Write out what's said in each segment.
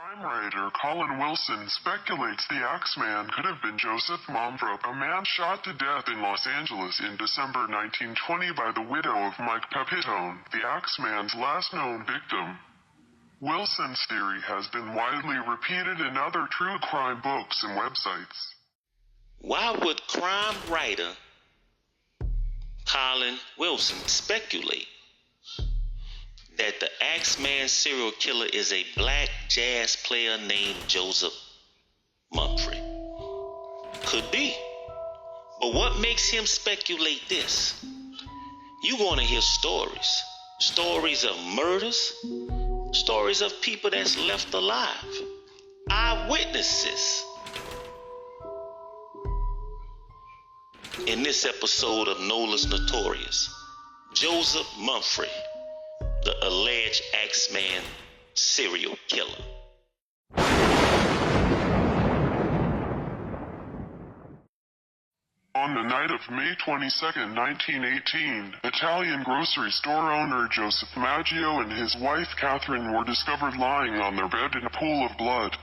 Crime writer Colin Wilson speculates the Axeman could have been Joseph Mumphrey, a man shot to death in Los Angeles in December 1920 by the widow of Mike Pepitone, the Axeman's last known victim. Wilson's theory has been widely repeated in other true crime books and websites. Why would crime writer Colin Wilson speculate that the Axeman serial killer is a black jazz player named Joseph Mumphrey? Could be. But what makes him speculate this? You want to hear stories. Stories of murders. Stories of people that's left alive. Eyewitnesses. In this episode of Nola's Notorious, Joseph Mumphrey, the alleged Axeman serial killer. On the night of May 22, 1918, Italian grocery store owner Joseph Maggio and his wife Catherine were discovered lying on their bed in a pool of blood.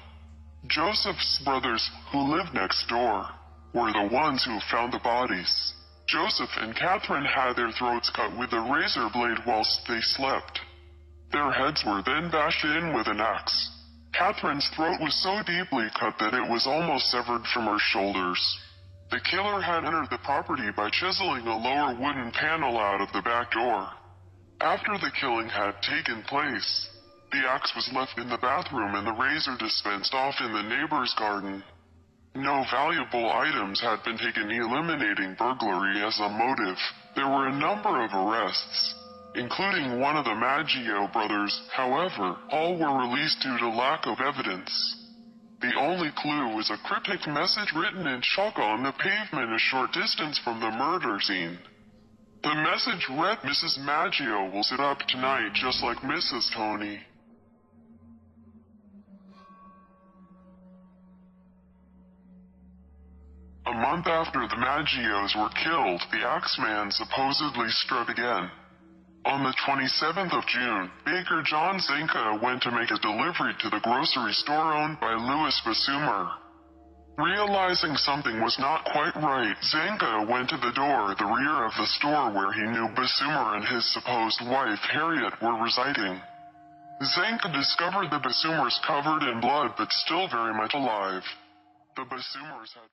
Joseph's brothers, who lived next door, were the ones who found the bodies. Joseph and Catherine had their throats cut with a razor blade whilst they slept. Their heads were then bashed in with an axe. Catherine's throat was so deeply cut that it was almost severed from her shoulders. The killer had entered the property by chiseling a lower wooden panel out of the back door. After the killing had taken place, the axe was left in the bathroom and the razor dispensed off in the neighbor's garden. No valuable items had been taken, eliminating burglary as a motive. There were a number of arrests, including one of the Maggio brothers. However, all were released due to lack of evidence. The only clue was a cryptic message written in chalk on the pavement a short distance from the murder scene. The message read, "Mrs. Maggio will sit up tonight just like Mrs. Tony." A month after the Maggios were killed, the Axeman supposedly struck again. On the 27th of June, baker John Zenka went to make a delivery to the grocery store owned by Louis Basumer. Realizing something was not quite right, Zenka went to the door at the rear of the store where he knew Basumer and his supposed wife Harriet were residing. Zenka discovered the Basumers covered in blood but still very much alive. The Basumers had